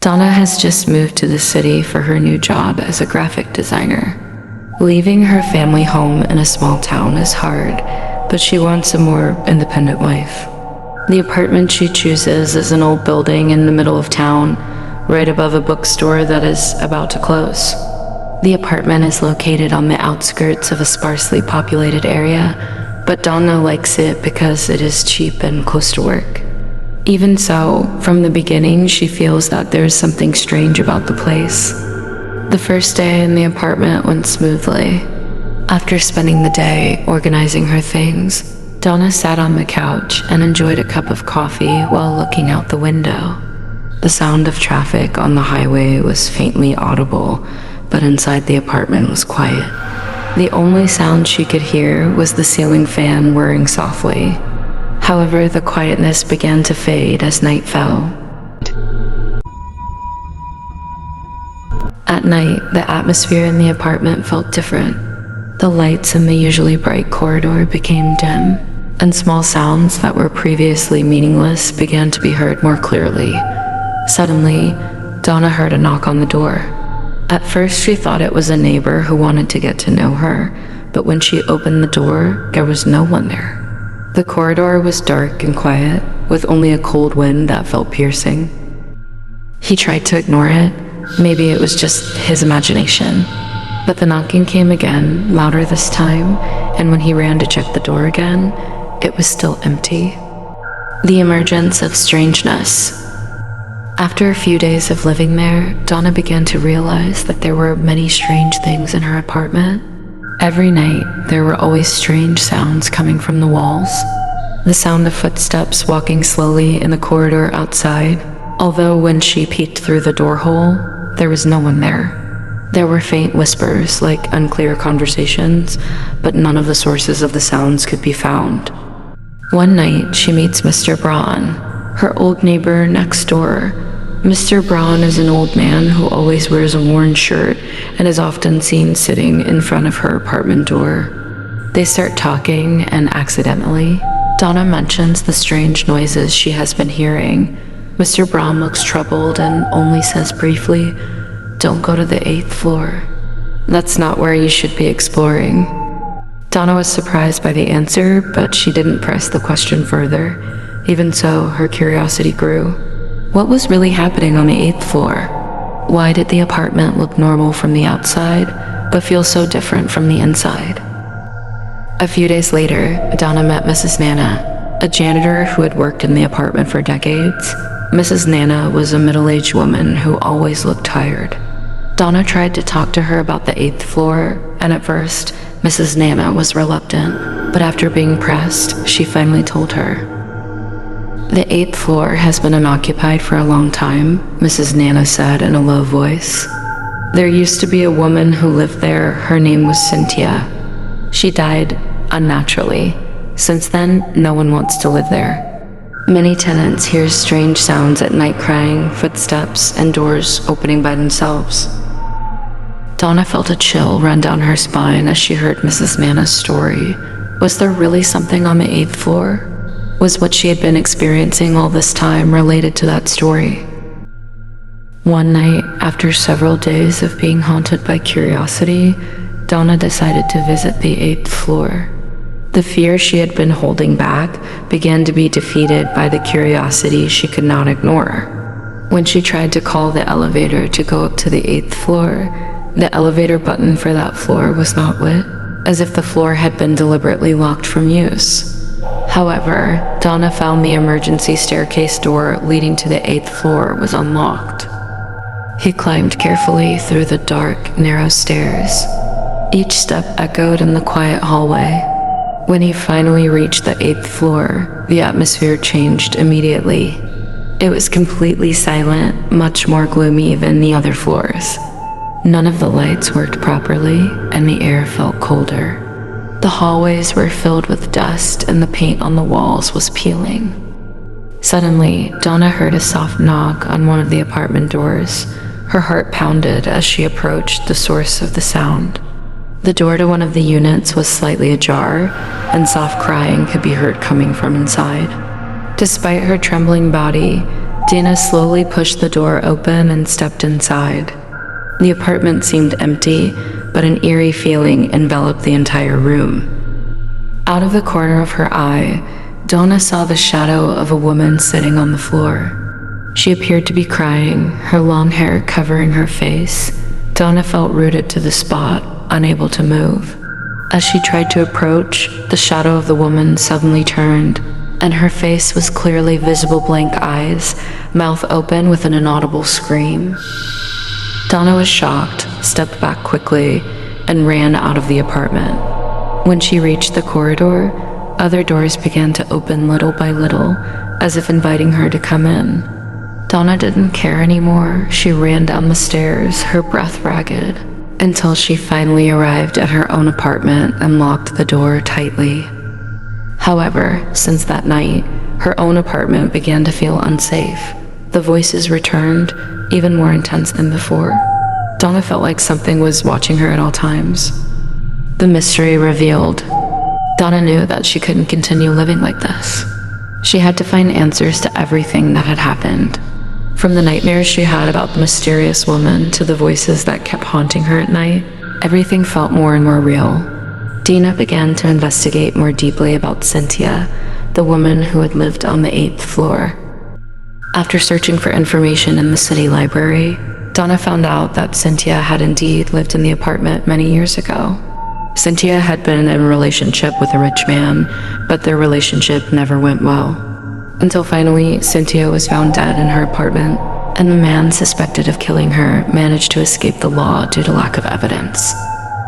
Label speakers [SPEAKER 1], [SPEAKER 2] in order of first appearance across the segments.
[SPEAKER 1] Donna has just moved to the city for her new job as a graphic designer. Leaving her family home in a small town is hard, but she wants a more independent life. The apartment she chooses is an old building in the middle of town, right above a bookstore that is about to close. The apartment is located on the outskirts of a sparsely populated area, but Donna likes it because it is cheap and close to work. Even so, from the beginning, she feels that there is something strange about the place. The first day in the apartment went smoothly. After spending the day organizing her things, Donna sat on the couch and enjoyed a cup of coffee while looking out the window. The sound of traffic on the highway was faintly audible, but inside the apartment was quiet. The only sound she could hear was the ceiling fan whirring softly. However, the quietness began to fade as night fell. At night, the atmosphere in the apartment felt different. The lights in the usually bright corridor became dim, and small sounds that were previously meaningless began to be heard more clearly. Suddenly, Donna heard a knock on the door. At first, she thought it was a neighbor who wanted to get to know her, but when she opened the door, there was no one there. The corridor was dark and quiet, with only a cold wind that felt piercing. He tried to ignore it. Maybe it was just his imagination. But the knocking came again, louder this time, and when he ran to check the door again, it was still empty. The emergence of strangeness. After a few days of living there, Donna began to realize that there were many strange things in her apartment. Every night, there were always strange sounds coming from the walls. The sound of footsteps walking slowly in the corridor outside, although when she peeked through the door hole, there was no one there. There were faint whispers, like unclear conversations, but none of the sources of the sounds could be found. One night, she meets Mr. Braun, her old neighbor next door. Mr. Braun is an old man who always wears a worn shirt and is often seen sitting in front of her apartment door. They start talking, and accidentally, Donna mentions the strange noises she has been hearing. Mr. Braun looks troubled and only says briefly, "Don't go to the 8th floor. That's not where you should be exploring." Donna was surprised by the answer, but she didn't press the question further. Even so, her curiosity grew. What was really happening on the 8th floor? Why did the apartment look normal from the outside, but feel so different from the inside? A few days later, Donna met Mrs. Nana, a janitor who had worked in the apartment for decades. Mrs. Nana was a middle-aged woman who always looked tired. Donna tried to talk to her about the 8th floor, and at first, Mrs. Nana was reluctant, but after being pressed, she finally told her. "The 8th floor has been unoccupied for a long time," Mrs. Nana said in a low voice. "There used to be a woman who lived there. Her name was Cynthia. She died unnaturally. Since then, no one wants to live there. Many tenants hear strange sounds at night, crying, footsteps, and doors opening by themselves." Donna felt a chill run down her spine as she heard Mrs. Nana's story. Was there really something on the 8th floor? Was what she had been experiencing all this time related to that story? One night, after several days of being haunted by curiosity, Donna decided to visit the 8th floor. The fear she had been holding back began to be defeated by the curiosity she could not ignore. When she tried to call the elevator to go up to the 8th floor, the elevator button for that floor was not lit, as if the floor had been deliberately locked from use. However, Donna found the emergency staircase door leading to the 8th floor was unlocked. He climbed carefully through the dark, narrow stairs. Each step echoed in the quiet hallway. When he finally reached the 8th floor, the atmosphere changed immediately. It was completely silent, much more gloomy than the other floors. None of the lights worked properly, and the air felt colder. The hallways were filled with dust, and the paint on the walls was peeling. Suddenly, Donna heard a soft knock on one of the apartment doors. Her heart pounded as she approached the source of the sound. The door to one of the units was slightly ajar, and soft crying could be heard coming from inside. Despite her trembling body, Dana slowly pushed the door open and stepped inside. The apartment seemed empty, but an eerie feeling enveloped the entire room. Out of the corner of her eye, Donna saw the shadow of a woman sitting on the floor. She appeared to be crying, her long hair covering her face. Donna felt rooted to the spot, unable to move. As she tried to approach, the shadow of the woman suddenly turned, and her face was clearly visible blank eyes, mouth open with an inaudible scream. Donna was shocked, stepped back quickly, and ran out of the apartment. When she reached the corridor, other doors began to open little by little, as if inviting her to come in. Donna didn't care anymore. She ran down the stairs, her breath ragged, until she finally arrived at her own apartment and locked the door tightly. However, since that night, her own apartment began to feel unsafe. The voices returned, even more intense than before. Donna felt like something was watching her at all times. The mystery revealed. Donna knew that she couldn't continue living like this. She had to find answers to everything that had happened. From the nightmares she had about the mysterious woman to the voices that kept haunting her at night, everything felt more and more real. Dina began to investigate more deeply about Cynthia, the woman who had lived on the 8th floor. After searching for information in the city library, Donna found out that Cynthia had indeed lived in the apartment many years ago. Cynthia had been in a relationship with a rich man, but their relationship never went well. Until finally, Cynthia was found dead in her apartment, and the man suspected of killing her managed to escape the law due to lack of evidence.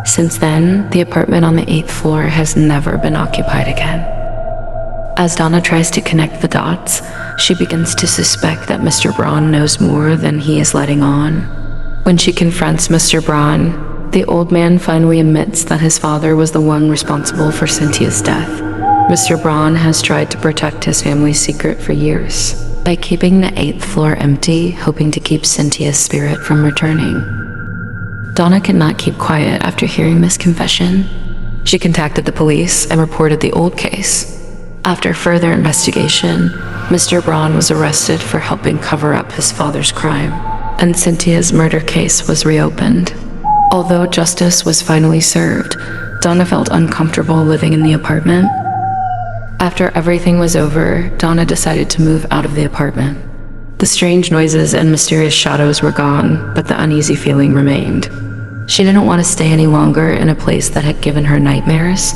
[SPEAKER 1] Since then, the apartment on the 8th floor has never been occupied again. As Donna tries to connect the dots, she begins to suspect that Mr. Braun knows more than he is letting on. When she confronts Mr. Braun, the old man finally admits that his father was the one responsible for Cynthia's death. Mr. Braun has tried to protect his family's secret for years by keeping the 8th floor empty, hoping to keep Cynthia's spirit from returning. Donna could not keep quiet after hearing this confession. She contacted the police and reported the old case. After further investigation, Mr. Braun was arrested for helping cover up his father's crime, and Cynthia's murder case was reopened. Although justice was finally served, Donna felt uncomfortable living in the apartment. After everything was over, Donna decided to move out of the apartment. The strange noises and mysterious shadows were gone, but the uneasy feeling remained. She didn't want to stay any longer in a place that had given her nightmares.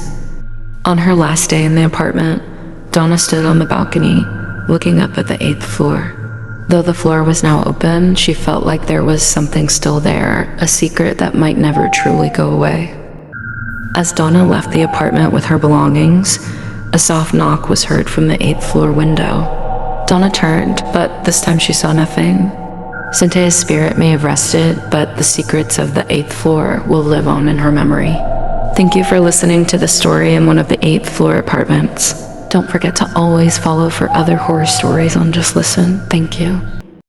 [SPEAKER 1] On her last day in the apartment, Donna stood on the balcony, looking up at the 8th floor. Though the floor was now open, she felt like there was something still there, a secret that might never truly go away. As Donna left the apartment with her belongings, a soft knock was heard from the 8th floor window. Donna turned, but this time she saw nothing. Cynthia's spirit may have rested, but the secrets of the 8th floor will live on in her memory. Thank you for listening to the story in one of the 8th floor apartments. Don't forget to always follow for other horror stories on Just Listen. Thank you.